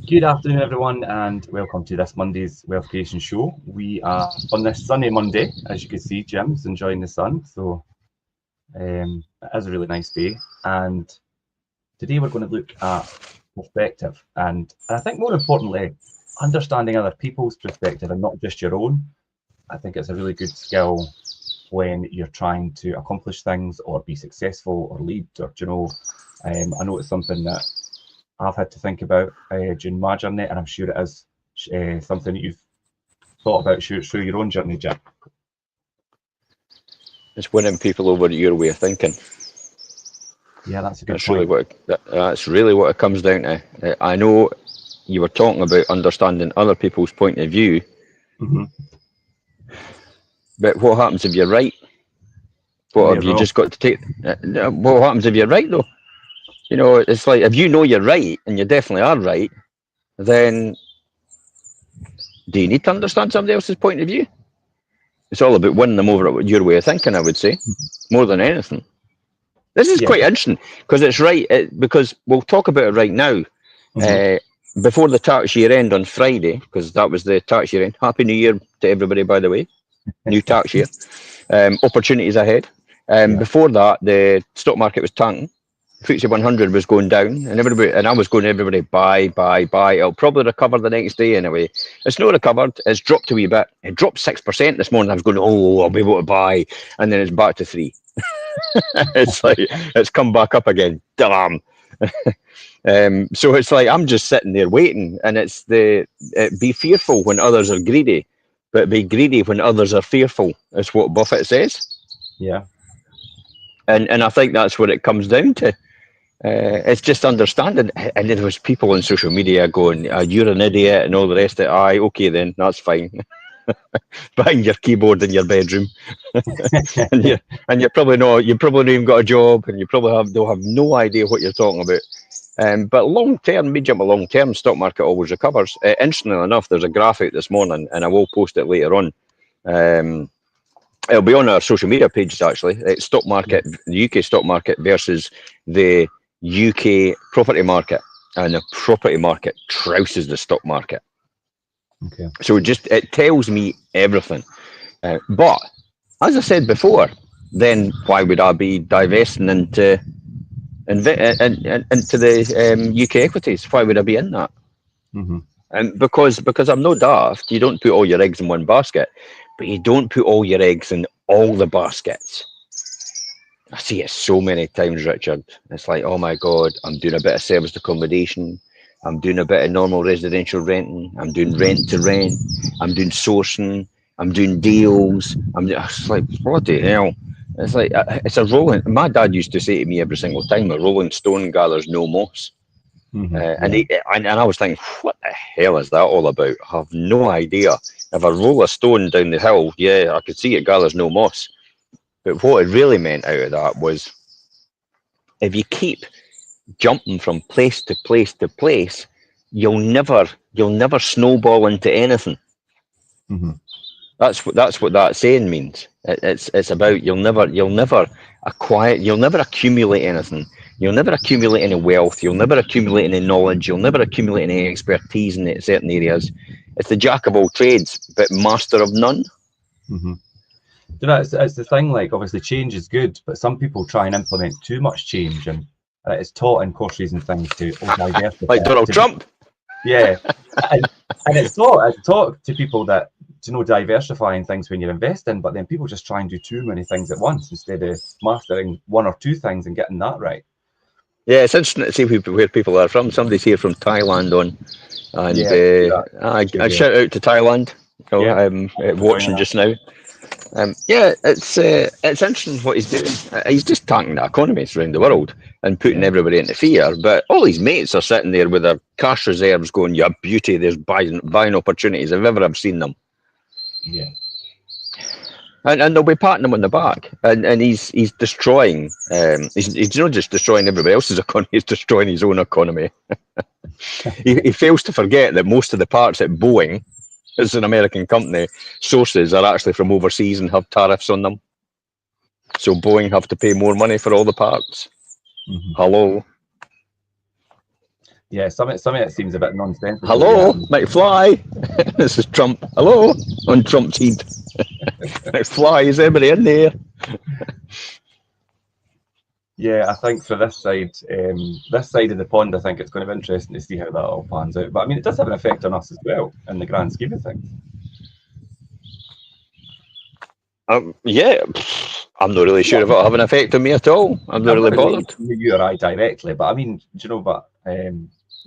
Good afternoon, everyone, and welcome to this Monday's Wealth Creation Show. We are on this sunny Monday. As you can see, Jim's enjoying the sun, so it is a really nice day. And today we're going to look at perspective, and I think more importantly, understanding other people's perspective and not just your own. I think it's a really good skill when you're trying to accomplish things or be successful or lead, or I know it's something that I've had to think about during my journey, and I'm sure it is something that you've thought about through your own journey, Jim. It's winning people over to your way of thinking. Yeah, that's a good That's point. that's really what it comes down to. I know you were talking about understanding other people's point of view, but what happens if you're right? What have you just got to take? What happens if you're right, though? You know, it's like if you know you're right and you definitely are right, then do you need to understand somebody else's point of view? It's all about winning them over at your way of thinking, I would say, more than anything. This is quite interesting because it's right, because we'll talk about it right now. Before the tax year end on Friday, because that was the tax year end. Happy New Year to everybody, by the way. New tax year. Opportunities ahead. Before that, the stock market was tanking. FTSE 100 was going down, and I was going to everybody, buy. It'll probably recover the next day anyway. It's not recovered. It's dropped a wee bit. It dropped 6% this morning. I was going, I'll be able to buy, and then it's back to 3. It's like it's come back up again. Damn. So it's like I'm just sitting there waiting, and it's be fearful when others are greedy, but be greedy when others are fearful. Is what Buffett says. Yeah. And I think that's what it comes down to. It's just understanding. And there was people on social media going, "You're an idiot," and all the rest of it. Aye, okay then, that's fine. Behind your keyboard in your bedroom, and you're probably not. You probably not even got a job, and you probably don't have no idea what you're talking about. But long term, medium to long term, stock market always recovers. Interestingly enough, there's a graphic this morning, and I will post it later on. It'll be on our social media pages actually. It's stock market, the UK stock market versus the UK property market, and the property market trouses the stock market. Okay. So it tells me everything. But as I said before, then why would I be divesting into the UK equities? Why would I be in that? And because I'm no daft, you don't put all your eggs in one basket, but you don't put all your eggs in all the baskets. I see it so many times, Richard. It's like, oh my God, I'm doing a bit of serviced accommodation. I'm doing a bit of normal residential renting. I'm doing rent to rent. I'm doing sourcing. I'm doing deals. It's like, bloody hell. It's like, it's a rolling. My dad used to say to me every single time, a rolling stone gathers no moss. And I was thinking, what the hell is that all about? I have no idea. If I roll a stone down the hill, yeah, I could see it gathers no moss. But what it really meant out of that was, if you keep jumping from place to place to place, you'll never snowball into anything. That's what that saying means. It's about you'll never accumulate anything. You'll never accumulate any wealth. You'll never accumulate any knowledge. You'll never accumulate any expertise in certain areas. It's the jack of all trades, but master of none. You know, it's the thing. Like, obviously, change is good, but some people try and implement too much change, and it's taught in courses and things to diversify. Like Donald Trump. Yeah, and it's taught to people that diversifying things when you're investing, but then people just try and do too many things at once instead of mastering one or two things and getting that right. Yeah, it's interesting to see where people are from. Somebody's here from Thailand on, and I shout out to Thailand. I'm watching just now. It's interesting what he's doing. He's just tanking the economies around the world and putting everybody into fear. But all his mates are sitting there with their cash reserves going, "Yeah, beauty, there's buying opportunities if ever I've seen them." Yeah. And they'll be patting him on the back, and he's destroying. He's not just destroying everybody else's economy; he's destroying his own economy. He fails to forget that most of the parts at Boeing, as an American company, sources are actually from overseas and have tariffs on them. So Boeing have to pay more money for all the parts. Hello. Yeah, some of it seems a bit nonsensical. Hello, McFly. This is Trump. Hello, on Trump's head. McFly, is everybody in there? Yeah, I think for this side of the pond, I think it's going to be interesting to see how that all pans out. But I mean, it does have an effect on us as well in the grand scheme of things. Yeah, I'm not really sure if it'll have an effect on me at all. I'm not really bothered. You or I directly, but I mean, do you know what?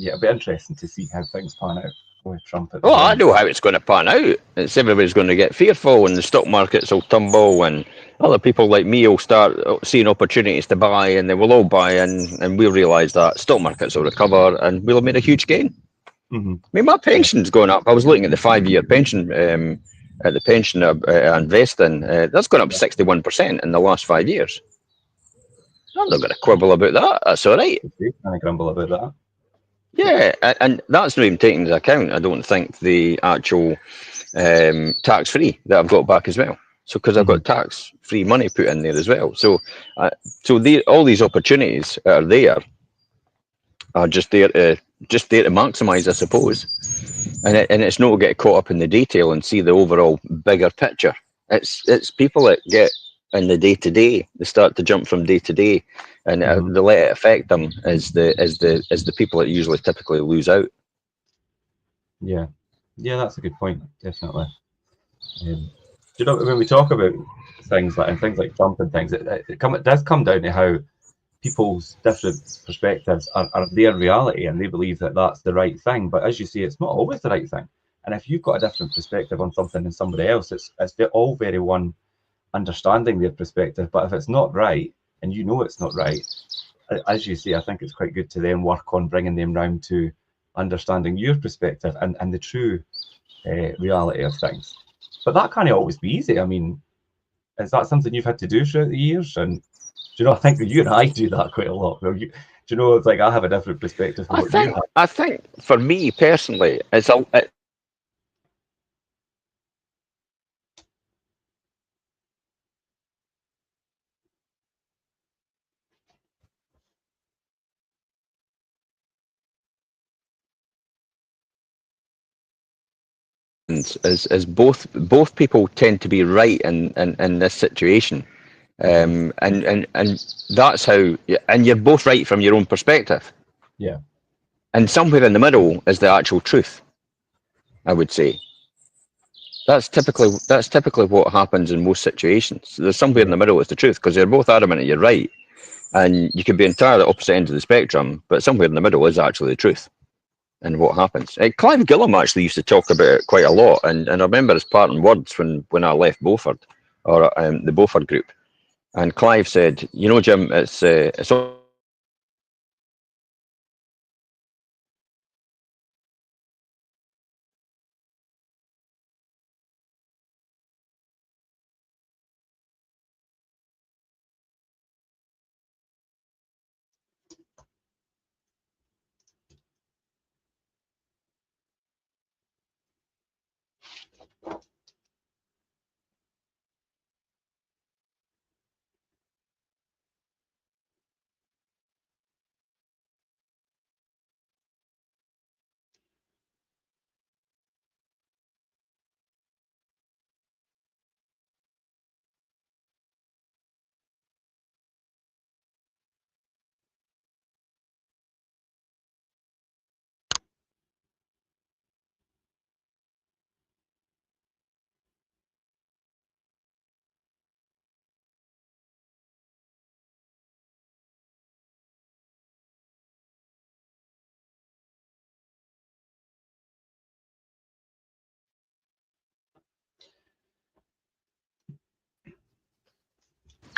Yeah, it'll be interesting to see how things pan out with Trump. Oh, I know how it's going to pan out. It's everybody's going to get fearful, and the stock markets will tumble, and other people like me will start seeing opportunities to buy, and they will all buy, and we'll realise that stock markets will recover, and we'll have made a huge gain. Mm-hmm. I mean, my pension's going up. I was looking at the 5-year pension, at the pension I invest in. That's gone up 61% in the last 5 years. I'm not going to quibble about that. That's all right. Kind of grumble about that. Yeah, and that's not even taking into account, I don't think, the actual tax-free that I've got back as well. So because I've got tax-free money put in there as well. So all these opportunities that are there are just there to maximise, I suppose. And it's not to get caught up in the detail and see the overall bigger picture. It's people that get in the day-to-day. They start to jump from day to day, and they let it affect them as the people that usually typically lose out. Yeah, that's a good point. Definitely. You know, when we talk about things like Trump and things, it does come down to how people's different perspectives are their reality, and they believe that that's the right thing. But as you say, it's not always the right thing. And if you've got a different perspective on something than somebody else, it's all very one understanding their perspective. But if it's not right, and you know it's not right, as you say, I think it's quite good to then work on bringing them round to understanding your perspective and the true reality of things. But that can't always be easy. I mean, is that something you've had to do throughout the years? And do you know, I think that you and I do that quite a lot. Do you know, it's like I have a different perspective. I think for me personally, it's as both people tend to be right in this situation, and that's how, and you're both right from your own perspective. Yeah. And somewhere in the middle is the actual truth, I would say. That's typically what happens in most situations. There's somewhere in the middle is the truth, because they're both adamant that you're right, and you could be entirely opposite ends of the spectrum, but somewhere in the middle is actually the truth. And what happens? Clive Gillam actually used to talk about it quite a lot, and I remember his parting words when I left Beaufort, or the Beaufort group, and Clive said, "You know, Jim, it's all."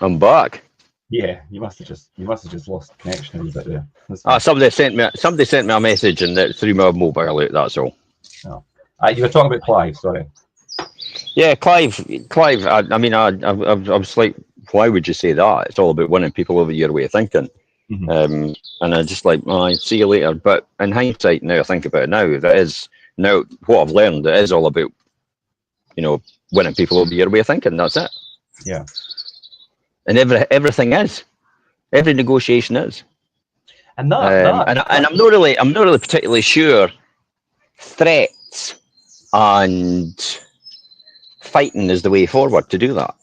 I'm back. Yeah, you must have just lost connection a wee bit there. Somebody sent me a message and it threw my mobile out. That's all. Oh. You were talking about Clive. Sorry. Yeah, Clive. I mean, I was like, why would you say that? It's all about winning people over your way of thinking. And I just like, I see you later. But in hindsight, now I think about it now, that is now what I've learned. It is all about, winning people over your way of thinking. That's it. Yeah. And everything is. Every negotiation is. And I'm not really particularly sure threats and fighting is the way forward to do that.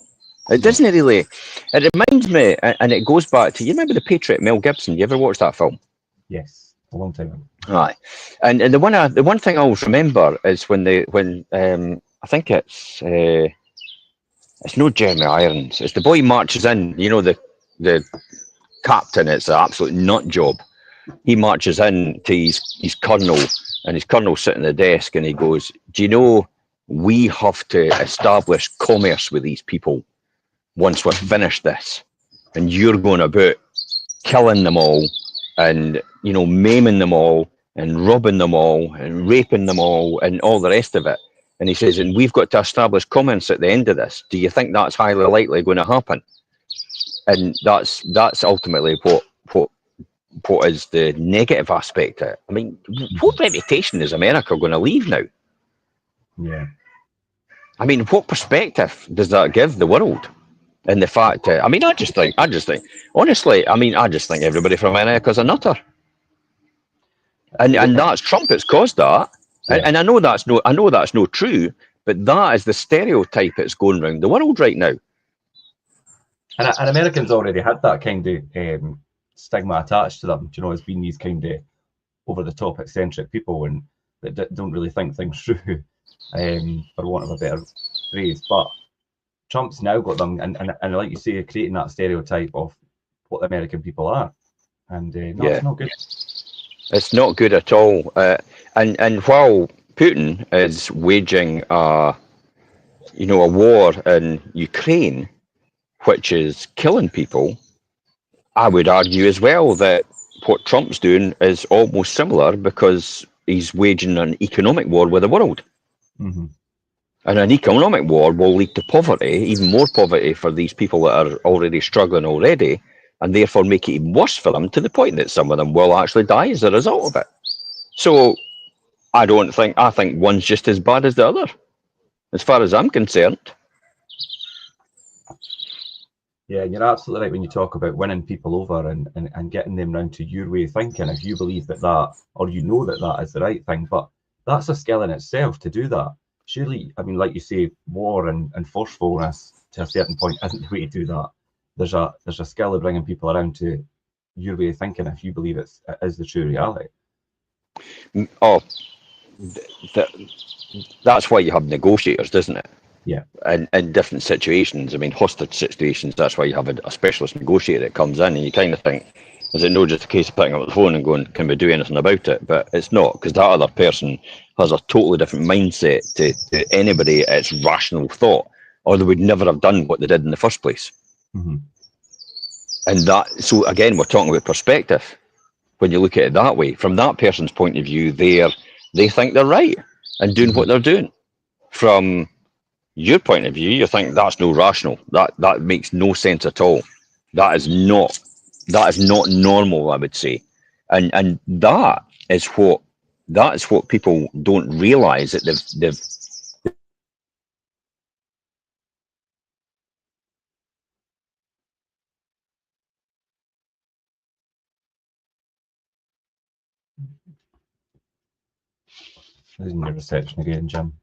It doesn't really. It reminds me, and it goes back to, you remember The Patriot, Mel Gibson? You ever watched that film? Yes, a long time ago. Right, and the one thing I always remember is when I think it's no Jeremy Irons. It's the boy marches in. You know, the captain. It's an absolute nut job. He marches in to his colonel, and his colonel's sitting at the desk, and he goes, "Do you know we have to establish commerce with these people once we've finished this, and you're going about killing them all, and maiming them all, and robbing them all, and raping them all, and all the rest of it." And he says, "And we've got to establish commerce at the end of this. Do you think that's highly likely going to happen?" And that's ultimately what is the negative aspect of it. I mean, what reputation is America going to leave now? Yeah. I mean, what perspective does that give the world? And the fact that, I just think, honestly, I just think everybody from America's a nutter. And that's Trump that's caused that. Yeah. And I know that's no true, but that is the stereotype that's going around the world right now. And Americans already had that kind of stigma attached to them, as being these kind of over-the-top eccentric people and that don't really think things through, for want of a better phrase. But Trump's now got them, and like you say, creating that stereotype of what the American people are, and it's not good. It's not good at all. And while Putin is waging a war in Ukraine, which is killing people, I would argue as well that what Trump's doing is almost similar, because he's waging an economic war with the world. Mm-hmm. And an economic war will lead to poverty, even more poverty for these people that are already struggling already, and therefore make it even worse for them, to the point that some of them will actually die as a result of it. So I think one's just as bad as the other, as far as I'm concerned. Yeah, you're absolutely right when you talk about winning people over and getting them round to your way of thinking. If you believe that, or that is the right thing, but that's a skill in itself to do that. Surely, like you say, war and forcefulness to a certain point isn't the way to do that. There's a skill of bringing people around to your way of thinking if you believe it is the true reality. Oh, that's why you have negotiators, doesn't it? Yeah. And in different situations, hostage situations, that's why you have a specialist negotiator that comes in, and you kind of think, is it not just a case of picking up the phone and going, can we do anything about it? But it's not, because that other person has a totally different mindset to anybody. It's rational thought, or they would never have done what they did in the first place. Mm-hmm. And so again, we're talking about perspective. When you look at it that way, from that person's point of view, they think they're right and doing what they're doing. From your point of view, you think that's no rational. That makes no sense at all. That is not normal, I would say. And that is what people don't realize, that they've Losing your reception again, Jim.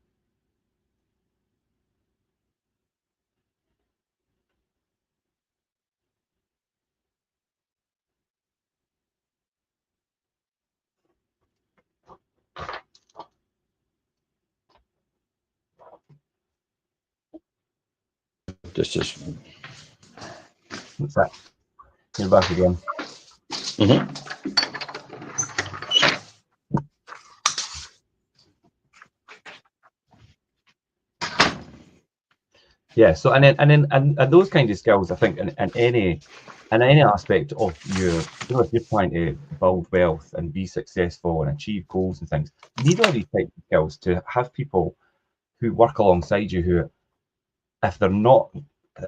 just What's that? You're back again. Mm-hmm. Yeah. So and those kind of skills, I think, in any aspect of if you're trying to build wealth and be successful and achieve goals and things, you need all these types of skills to have people who work alongside you, who, if they're not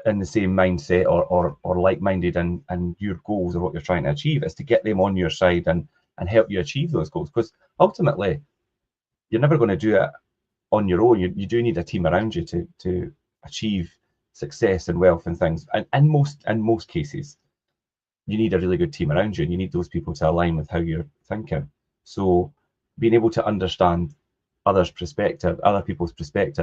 in the same mindset or like-minded and your goals or what you're trying to achieve, is to get them on your side and help you achieve those goals. Because ultimately, you're never going to do it on your own. You do need a team around you to achieve success and wealth and things. And in most cases, you need a really good team around you, and you need those people to align with how you're thinking. So being able to understand other people's perspective